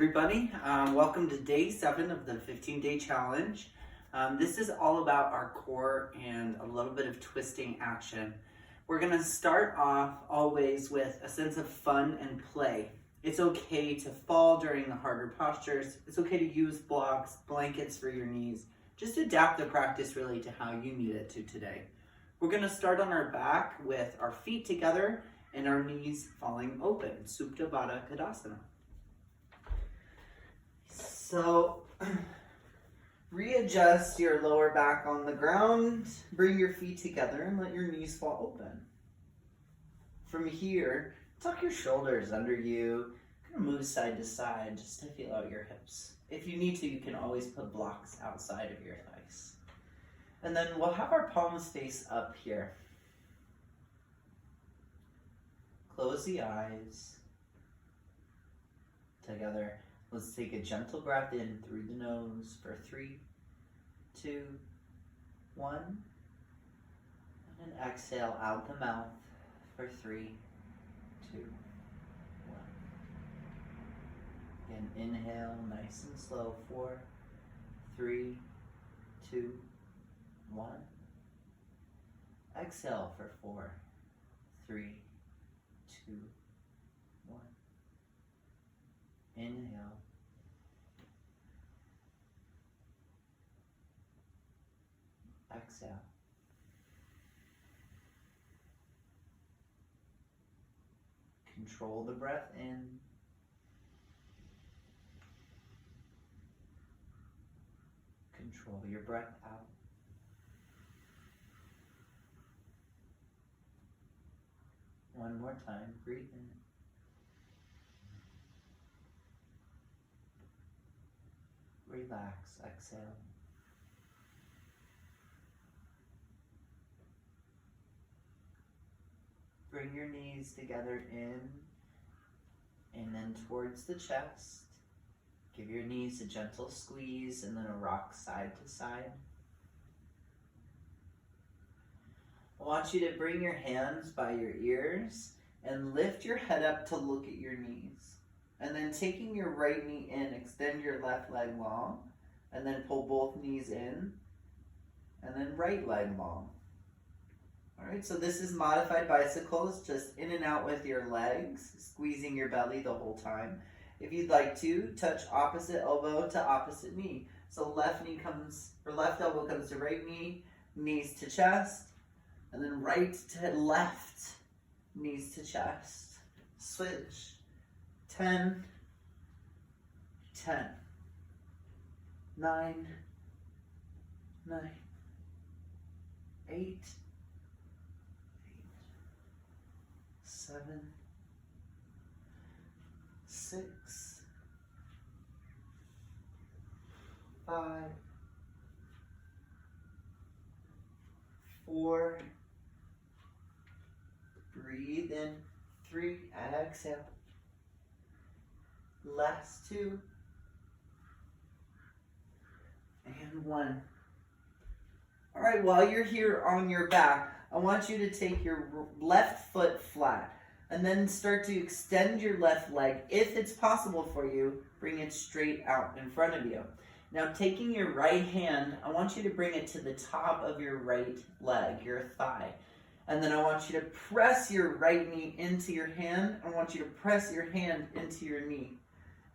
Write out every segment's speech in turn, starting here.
everybody. Welcome to day 7 of the 15-day challenge. This is all about our core and a little bit of twisting action. We're going to start off always with a sense of fun and play. It's okay to fall during the harder postures. It's okay to use blocks, blankets for your knees. Just adapt the practice really to how you need it to today. We're going to start on our back with our feet together and our knees falling open, Supta Baddha Kadasana. So, readjust your lower back on the ground, bring your feet together and let your knees fall open. From here, tuck your shoulders under you, kind of move side to side just to feel out your hips. If you need to, you can always put blocks outside of your thighs. And then we'll have our palms face up here. Close the eyes. Together. Let's take a gentle breath in through the nose for 3, 2, 1. And then exhale out the mouth for 3, 2, 1. Again, inhale nice and slow. 4, 3, 2, 1. Exhale for 4, 3, 2, 1. Inhale. Exhale. Control the breath in. Control your breath out. One more time. Breathe in. Relax, exhale. Bring your knees together in and then towards the chest. Give your knees a gentle squeeze and then a rock side to side. I want you to bring your hands by your ears and lift your head up to look at your knees. And then taking your right knee in, extend your left leg long, and then pull both knees in, and then right leg long. All right, so this is modified bicycles, just in and out with your legs, squeezing your belly the whole time. If you'd like to, touch opposite elbow to opposite knee. So left elbow comes to right knee, knees to chest, and then right to left, knees to chest. Switch. 10, 10, 9, 9, 8, 7, 6, 5, 4, breathe in, 3, exhale. Last 2, and 1. All right, while you're here on your back, I want you to take your left foot flat and then start to extend your left leg. If it's possible for you, bring it straight out in front of you. Now, taking your right hand, I want you to bring it to the top of your right leg, your thigh. And then I want you to press your right knee into your hand. I want you to press your hand into your knee.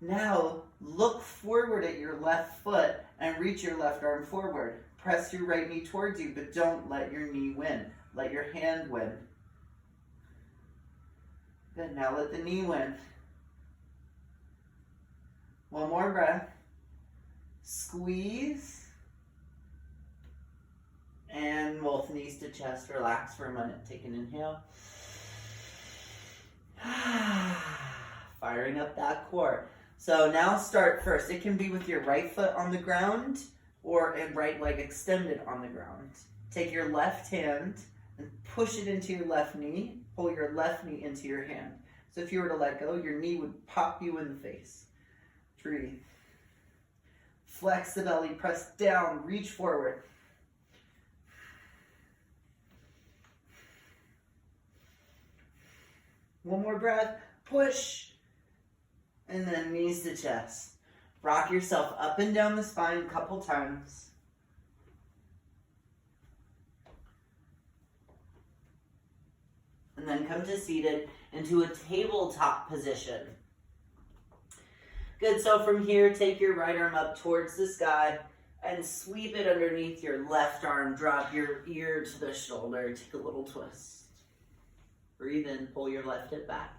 Now, look forward at your left foot and reach your left arm forward. Press your right knee towards you, but don't let your knee win. Let your hand win. Good, now let the knee win. One more breath. Squeeze. And both knees to chest. Relax for a minute. Take an inhale. Firing up that core. So now start first. It can be with your right foot on the ground or a right leg extended on the ground. Take your left hand and push it into your left knee. Pull your left knee into your hand. So if you were to let go, your knee would pop you in the face. Breathe. Flex the belly, press down, reach forward. One more breath. Push. And then knees to chest. Rock yourself up and down the spine a couple times. And then come to seated into a tabletop position. Good, so from here, take your right arm up towards the sky and sweep it underneath your left arm. Drop your ear to the shoulder. Take a little twist. Breathe in, pull your left hip back.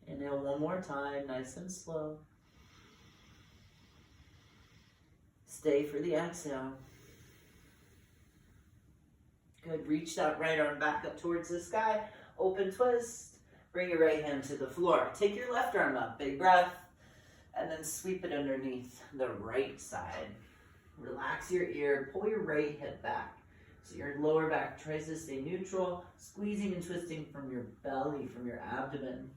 Inhale one more time, nice and slow. Stay for the exhale. Good, reach that right arm back up towards the sky. Open twist. Bring your right hand to the floor. Take your left arm up, big breath. And then sweep it underneath the right side. Relax your ear, pull your right hip back. So your lower back tries to stay neutral, squeezing and twisting from your belly, from your abdomen.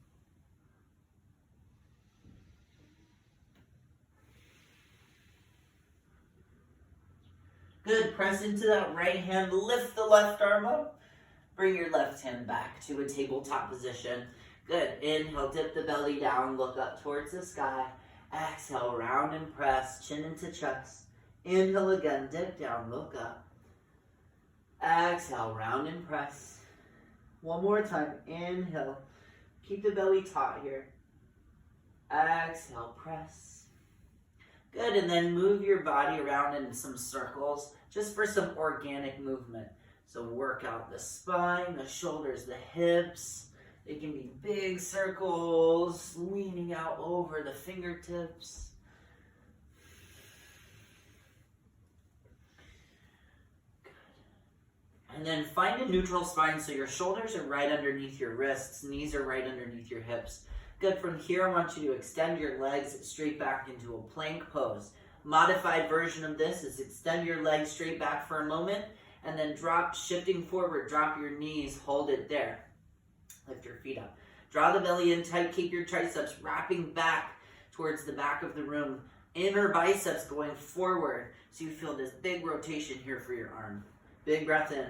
Good, press into that right hand, lift the left arm up. Bring your left hand back to a tabletop position. Good, inhale, dip the belly down, look up towards the sky. Exhale, round and press, chin into chest. Inhale again, dip down, look up. Exhale, round and press. One more time, inhale. Keep the belly taut here. Exhale, press. Good, and then move your body around in some circles, just for some organic movement. So work out the spine, the shoulders, the hips. They can be big circles, leaning out over the fingertips. Good. And then find a neutral spine so your shoulders are right underneath your wrists, knees are right underneath your hips. Good, from here I want you to extend your legs straight back into a plank pose. Modified version of this is extend your legs straight back for a moment and then drop, shifting forward, drop your knees, hold it there. Lift your feet up. Draw the belly in tight, keep your triceps wrapping back towards the back of the room. Inner biceps going forward so you feel this big rotation here for your arm. Big breath in.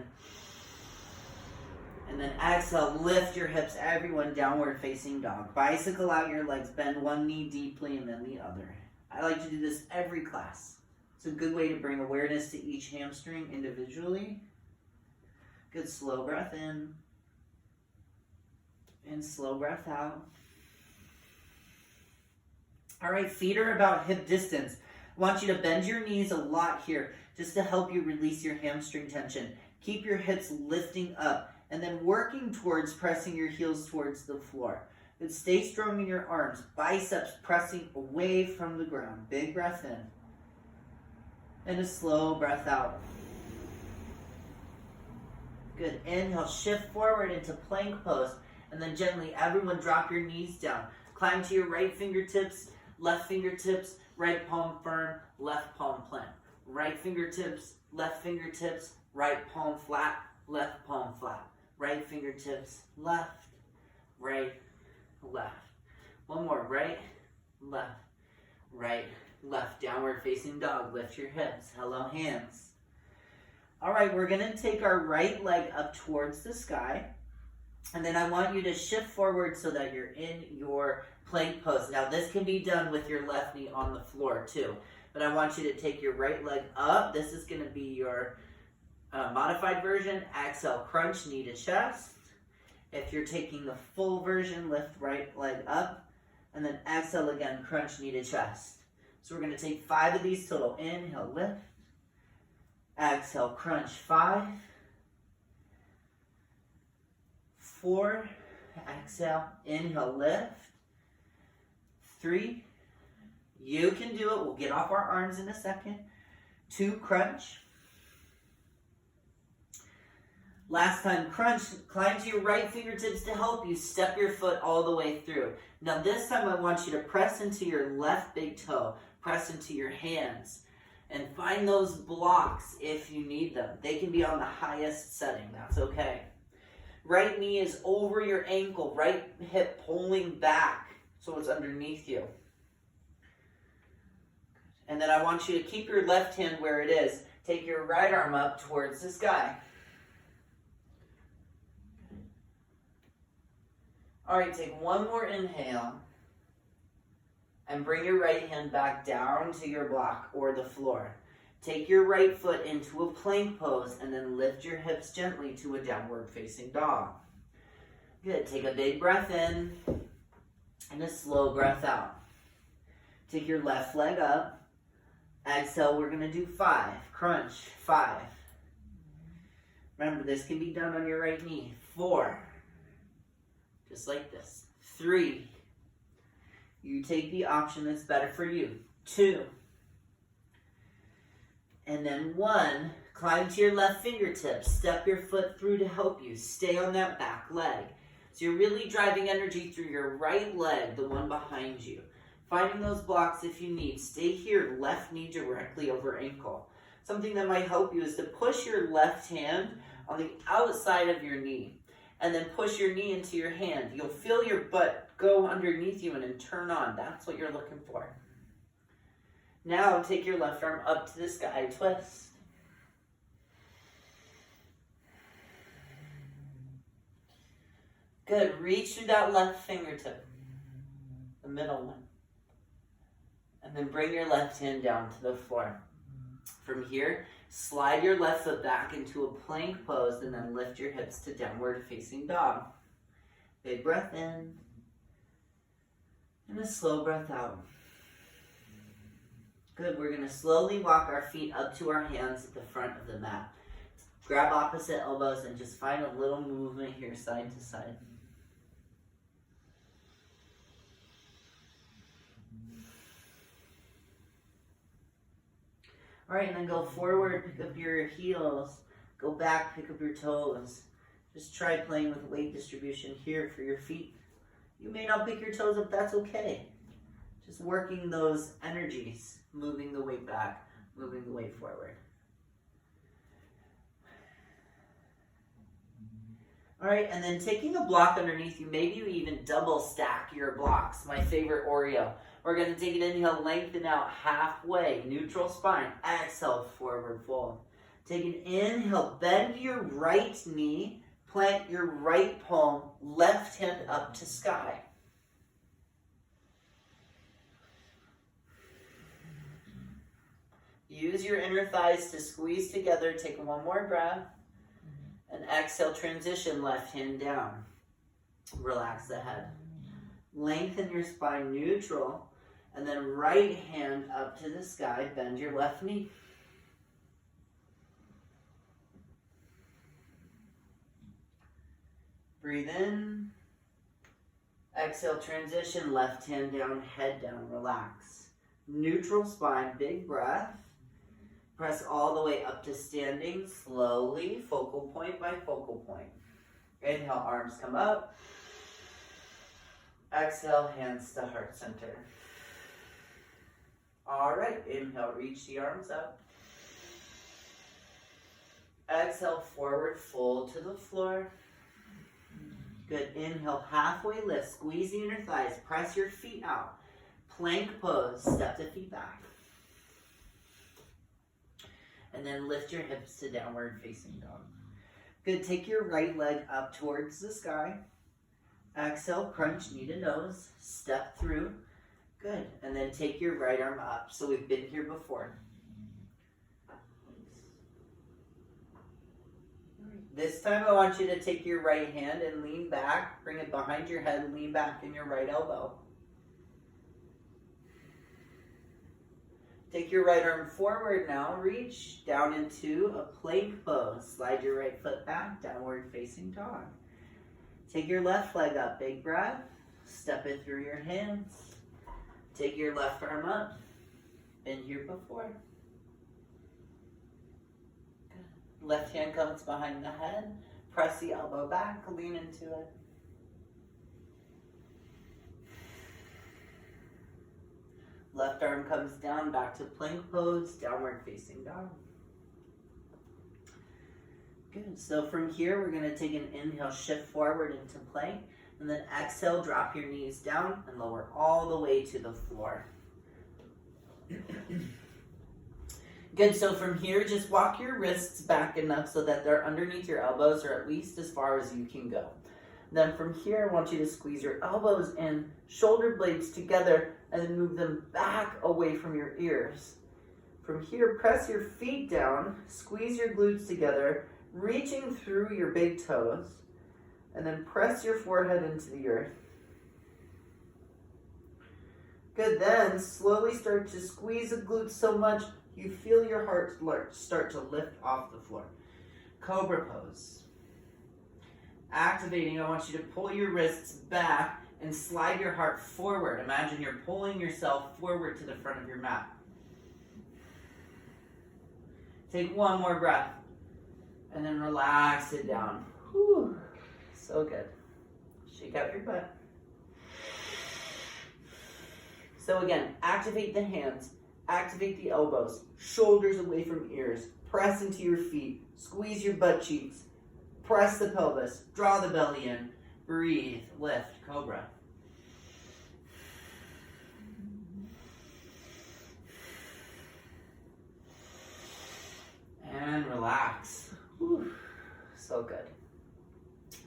And then exhale, lift your hips, everyone, downward facing dog. Bicycle out your legs, bend one knee deeply and then the other. I like to do this every class. It's a good way to bring awareness to each hamstring individually. Good, slow breath in. And slow breath out. All right, feet are about hip distance. I want you to bend your knees a lot here just to help you release your hamstring tension. Keep your hips lifting up and then working towards pressing your heels towards the floor. But stay strong in your arms. Biceps pressing away from the ground. Big breath in. And a slow breath out. Good. Inhale, shift forward into plank pose. And then gently, everyone drop your knees down. Climb to your right fingertips, right palm firm, left palm plant. Right fingertips, right palm flat, left palm flat. Right fingertips, left, right, left. One more, right, left. Downward facing dog, lift your hips. Hello, hands. All right, we're gonna take our right leg up towards the sky. And then I want you to shift forward so that you're in your plank pose. Now this can be done with your left knee on the floor too. But I want you to take your right leg up. This is going to be your modified version. Exhale, crunch, knee to chest. If you're taking the full version, lift right leg up. And then exhale again, crunch, knee to chest. So we're going to take 5 of these total. Inhale, lift. Exhale, crunch, 5. 4, exhale, inhale, lift. 3, you can do it. We'll get off our arms in a second. 2, crunch. Last time, crunch. Climb to your right fingertips to help you. Step your foot all the way through. Now this time I want you to press into your left big toe. Press into your hands. And find those blocks if you need them. They can be on the highest setting. That's okay. Right knee is over your ankle, right hip pulling back so it's underneath you. And then I want you to keep your left hand where it is. Take your right arm up towards the sky. All right, take one more inhale and bring your right hand back down to your block or the floor. Take your right foot into a plank pose and then lift your hips gently to a downward facing dog. Good, take a big breath in and a slow breath out. Take your left leg up. Exhale, we're gonna do 5. Crunch, 5. Remember, this can be done on your right knee. 4. Just like this. 3. You take the option that's better for you. 2. And then 1. Climb to your left fingertips. Step your foot through to help you. Stay on that back leg. So you're really driving energy through your right leg, the one behind you. Finding those blocks if you need. Stay here, left knee directly over ankle. Something that might help you is to push your left hand on the outside of your knee. And then push your knee into your hand. You'll feel your butt go underneath you and then turn on. That's what you're looking for. Now take your left arm up to the sky, twist. Good, reach through that left fingertip, the middle one. And then bring your left hand down to the floor. From here, slide your left foot back into a plank pose and then lift your hips to downward facing dog. Big breath in and a slow breath out. Good, we're gonna slowly walk our feet up to our hands at the front of the mat. Grab opposite elbows and just find a little movement here side to side. All right, and then go forward, pick up your heels. Go back, pick up your toes. Just try playing with weight distribution here for your feet. You may not pick your toes up, that's okay. Just working those energies, moving the weight back, moving the weight forward. All right, and then taking a block underneath you, maybe you even double stack your blocks. My favorite Oreo. We're gonna take an inhale, lengthen out halfway, neutral spine. Exhale, forward fold. Take an inhale, bend your right knee, plant your right palm, left hand up to sky. Use your inner thighs to squeeze together. Take one more breath. And exhale, transition, left hand down. Relax the head. Lengthen your spine, neutral. And then right hand up to the sky. Bend your left knee. Breathe in. Exhale, transition, left hand down, head down, relax. Neutral spine, big breath. Press all the way up to standing, slowly, focal point by focal point. Inhale, arms come up. Exhale, hands to heart center. All right, inhale, reach the arms up. Exhale, forward fold to the floor. Good, inhale, halfway lift, squeeze the inner thighs, press your feet out. Plank pose, step the feet back. And then lift your hips to downward facing dog. Good, take your right leg up towards the sky. Exhale, crunch, knee to nose, step through. Good, and then take your right arm up. So we've been here before. This time I want you to take your right hand and lean back, bring it behind your head, lean back in your right elbow. Take your right arm forward now, reach down into a plank pose. Slide your right foot back, downward facing dog. Take your left leg up, big breath. Step it through your hands. Take your left arm up. Been here before. Good. Left hand comes behind the head. Press the elbow back, lean into it. Left arm comes down, back to plank pose, downward facing dog. Good, so from here, we're gonna take an inhale, shift forward into plank, and then exhale, drop your knees down and lower all the way to the floor. Good, so from here, just walk your wrists back enough so that they're underneath your elbows or at least as far as you can go. Then from here, I want you to squeeze your elbows and shoulder blades together and then move them back away from your ears. From here, press your feet down, squeeze your glutes together, reaching through your big toes, and then press your forehead into the earth. Good, then slowly start to squeeze the glutes so much you feel your heart start to lift off the floor. Cobra Pose. Activating, I want you to pull your wrists back and slide your heart forward. Imagine you're pulling yourself forward to the front of your mat. Take one more breath and then relax it down. Whew. So good. Shake out your butt. So again, activate the hands, activate the elbows, shoulders away from ears, press into your feet, squeeze your butt cheeks, press the pelvis, draw the belly in, breathe, lift, cobra. And relax. Whew. So good.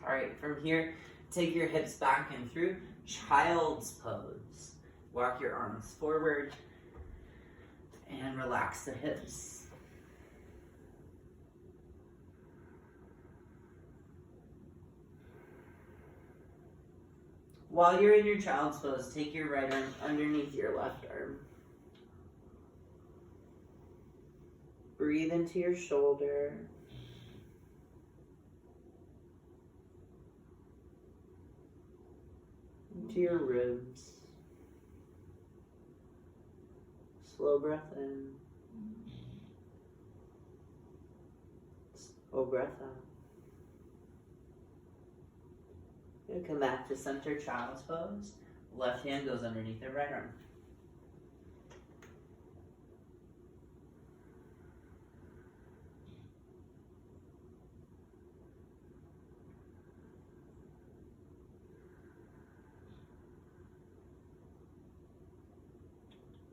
All right, from here, take your hips back and through child's pose. Walk your arms forward and relax the hips. While you're in your child's pose, take your right arm underneath your left arm. Breathe into your shoulder. Into your ribs. Slow breath in. Slow breath out. Good. Come back to center child's pose. Left hand goes underneath the right arm.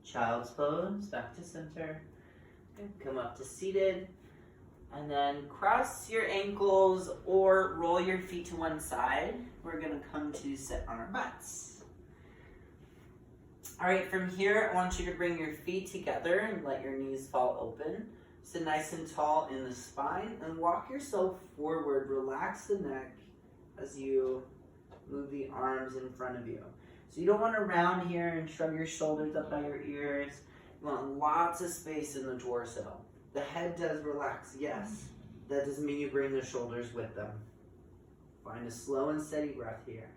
Child's pose, back to center. Come up to seated. And then cross your ankles or roll your feet to one side. We're going to come to sit on our butts. All right, from here, I want you to bring your feet together and let your knees fall open. Sit nice and tall in the spine and walk yourself forward. Relax the neck as you move the arms in front of you. So you don't want to round here and shrug your shoulders up by your ears. You want lots of space in the torso. The head does relax, yes. That doesn't mean you bring the shoulders with them. Find a slow and steady breath here.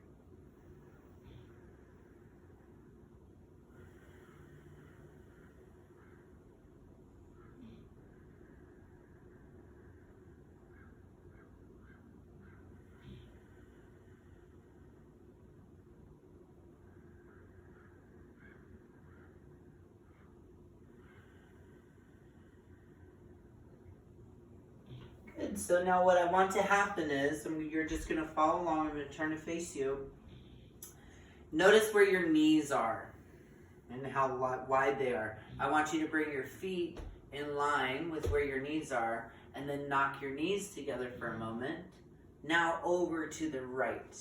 Good. So now what I want to happen is, and you're just going to follow along, I'm going to turn to face you. Notice where your knees are and how wide they are. I want you to bring your feet in line with where your knees are and then knock your knees together for a moment. Now over to the right.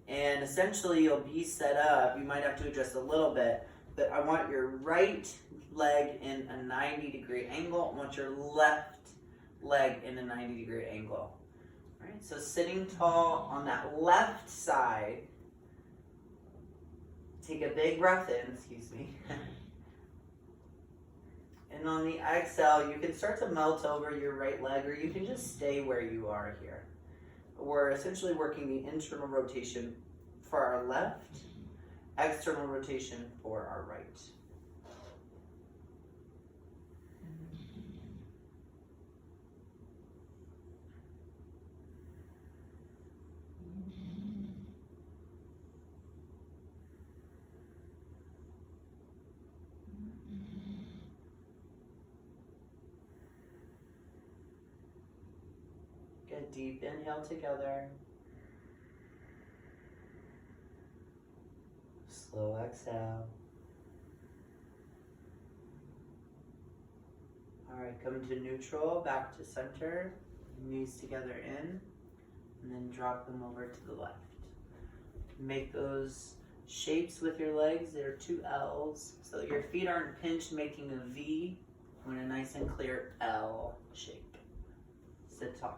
And essentially you'll be set up. You might have to adjust a little bit, but I want your right leg in a 90-degree angle. I want your left leg in a 90-degree angle. All right, so sitting tall on that left side. Take a big breath in, excuse me. And on the exhale, you can start to melt over your right leg, or you can just stay where you are here. We're essentially working the internal rotation for our left, external rotation for our right. Good, deep inhale together. Slow exhale. All right, come to neutral, back to center. Knees together in. and then drop them over to the left. Make those shapes with your legs. They're 2 L's, so that your feet aren't pinched, making a V, and a nice and clear L shape. Sit tall.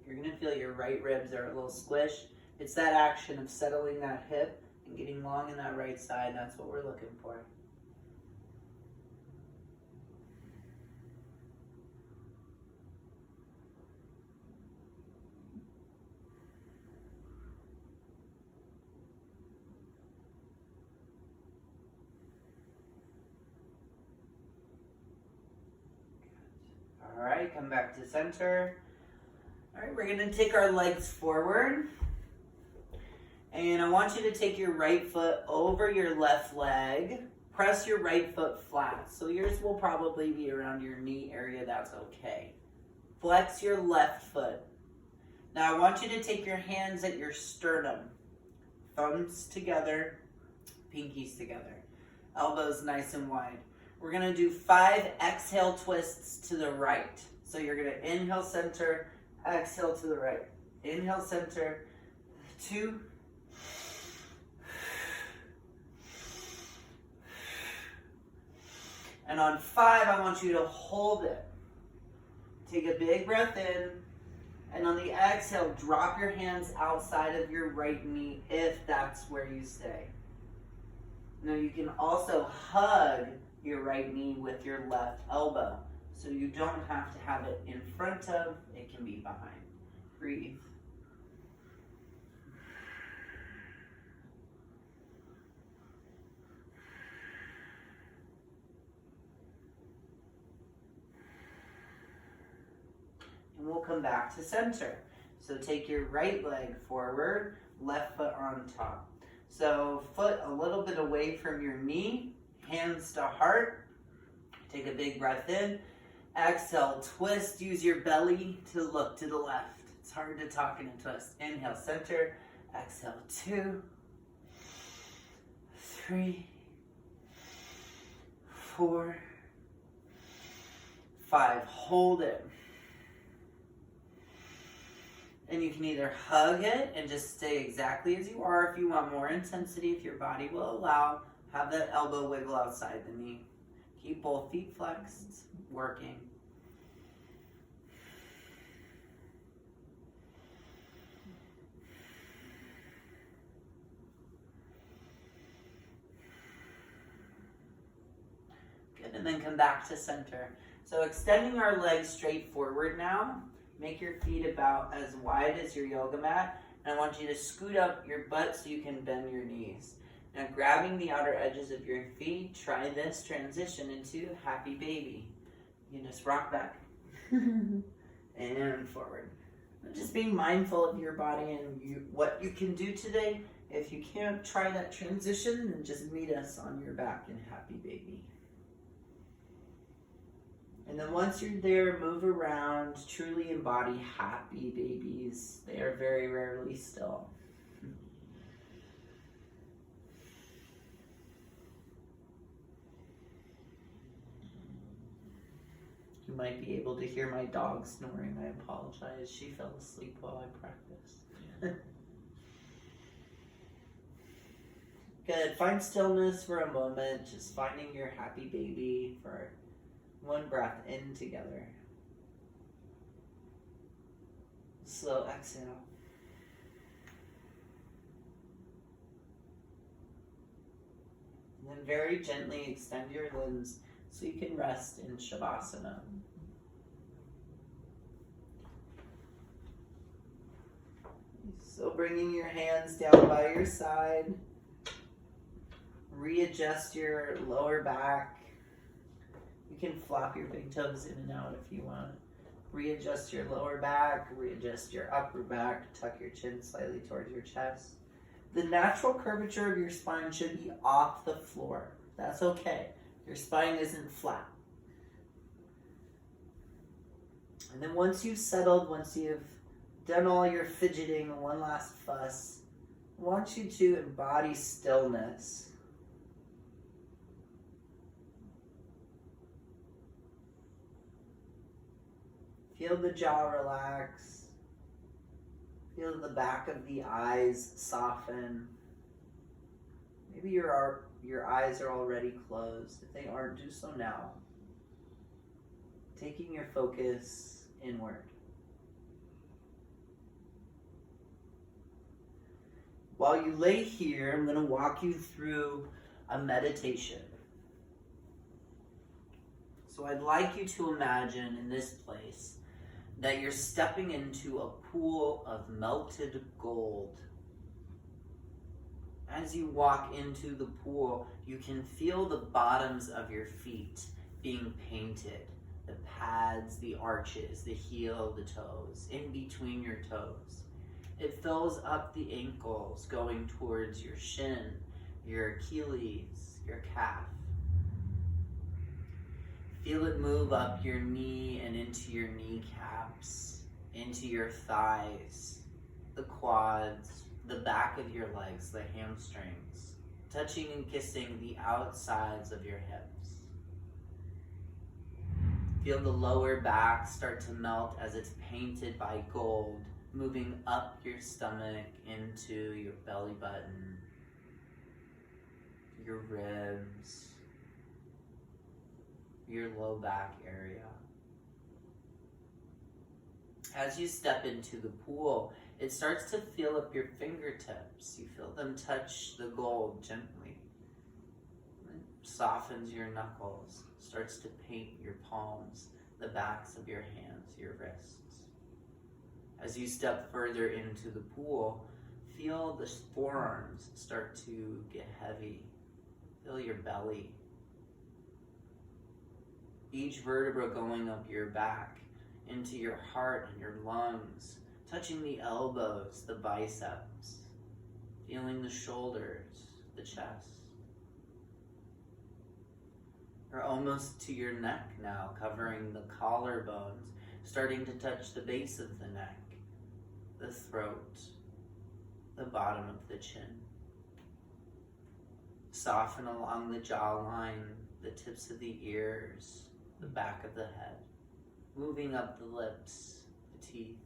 You're going to feel your right ribs are a little squished. It's that action of settling that hip and getting long in that right side. That's what we're looking for. All right, come back to center. All right, we're gonna take our legs forward. And I want you to take your right foot over your left leg. Press your right foot flat. So yours will probably be around your knee area, that's okay. Flex your left foot. Now I want you to take your hands at your sternum. Thumbs together, pinkies together. Elbows nice and wide. We're gonna do 5 exhale twists to the right. So you're gonna inhale center, exhale to the right. Inhale center, 2. And on 5, I want you to hold it. Take a big breath in. And on the exhale, drop your hands outside of your right knee if that's where you stay. Now you can also hug your right knee with your left elbow. So you don't have to have it in front of, it can be behind. Breathe. And we'll come back to center. So take your right leg forward, left foot on top. So foot a little bit away from your knee, hands to heart. Take a big breath in. Exhale, twist, use your belly to look to the left. It's hard to talk in a twist. Inhale, center. Exhale, 2, 3, 4, 5. Hold it. And you can either hug it and just stay exactly as you are if you want more intensity, if your body will allow. Have that elbow wiggle outside the knee. Keep both feet flexed, working. Good, and then come back to center. So extending our legs straight forward now. Make your feet about as wide as your yoga mat. And I want you to scoot up your butt so you can bend your knees. Now grabbing the outer edges of your feet, try this transition into happy baby. You can just rock back and forward. Just being mindful of your body and what you can do today. If you can't try that transition, then just meet us on your back in happy baby. And then once you're there, move around, truly embody happy babies. They are very rarely still. You might be able to hear my dog snoring. I apologize. She fell asleep while I practiced. Good. Find stillness for a moment. Just finding your happy baby for one breath in together. Slow exhale. And then very gently extend your limbs so you can rest in Shavasana. So bringing your hands down by your side. Readjust your lower back. You can flop your big toes in and out if you want. Readjust your lower back, readjust your upper back, tuck your chin slightly towards your chest. The natural curvature of your spine should be off the floor. That's okay. Your spine isn't flat. And then once you've settled, once you've done all your fidgeting, one last fuss, I want you to embody stillness. Feel the jaw relax. Feel the back of the eyes soften. Maybe your eyes are already closed. If they aren't, do so now. Taking your focus inward. While you lay here, I'm going to walk you through a meditation. So I'd like you to imagine in this place that you're stepping into a pool of melted gold. As you walk into the pool, you can feel the bottoms of your feet being painted. The pads, the arches, the heel, the toes, in between your toes. It fills up the ankles going towards your shin, your Achilles, your calf. Feel it move up your knee and into your kneecaps, into your thighs, the quads, the back of your legs, the hamstrings, touching and kissing the outsides of your hips. Feel the lower back start to melt as it's painted by gold, moving up your stomach into your belly button, your ribs, your low back area. As you step into the pool, it starts to feel up your fingertips. You feel them touch the gold gently. It softens your knuckles, starts to paint your palms, the backs of your hands, your wrists. As you step further into the pool, feel the forearms start to get heavy. Feel your belly. Each vertebra going up your back, into your heart and your lungs, touching the elbows, the biceps, feeling the shoulders, the chest. We're almost to your neck now, covering the collarbones, starting to touch the base of the neck, the throat, the bottom of the chin. Soften along the jawline, the tips of the ears, the back of the head, moving up the lips, the teeth,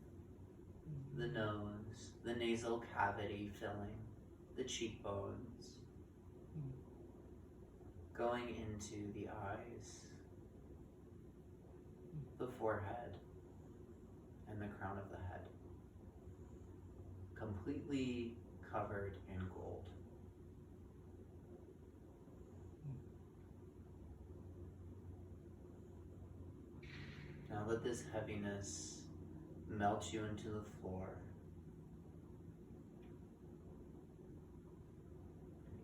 the nose, the nasal cavity filling, the cheekbones, going into the eyes, the forehead, and the crown of the head, completely covered in gold. Now let this heaviness melt you into the floor.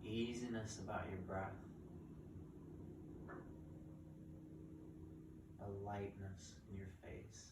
An easiness about your breath. A lightness in your face.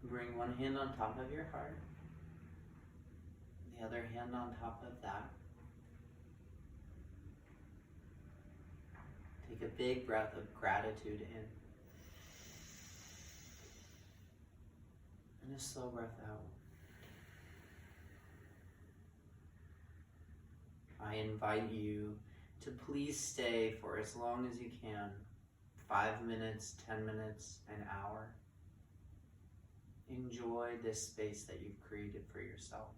Bring one hand on top of your heart, the other hand on top of that. Take a big breath of gratitude in, and a slow breath out. I invite you to please stay for as long as you can, 5 minutes, 10 minutes, an hour. Enjoy this space that you've created for yourself.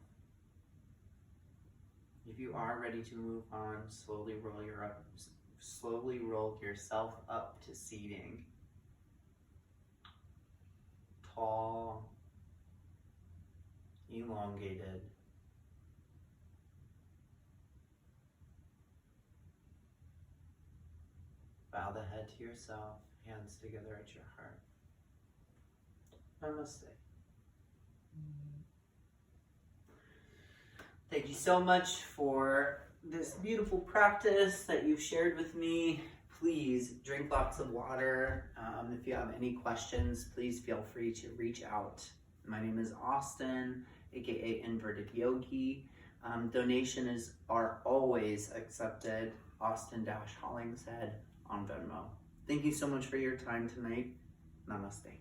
If you are ready to move on, slowly roll your slowly roll yourself up to seating. Tall, elongated. Bow the head to yourself, hands together at your heart. Namaste. Thank you so much for this beautiful practice that you've shared with me. Please drink lots of water. If you have any questions, please feel free to reach out. My name is Austin, aka Inverted Yogi. Donations are always accepted. Austin-Hollingshead on Venmo. Thank you so much for your time tonight. Namaste.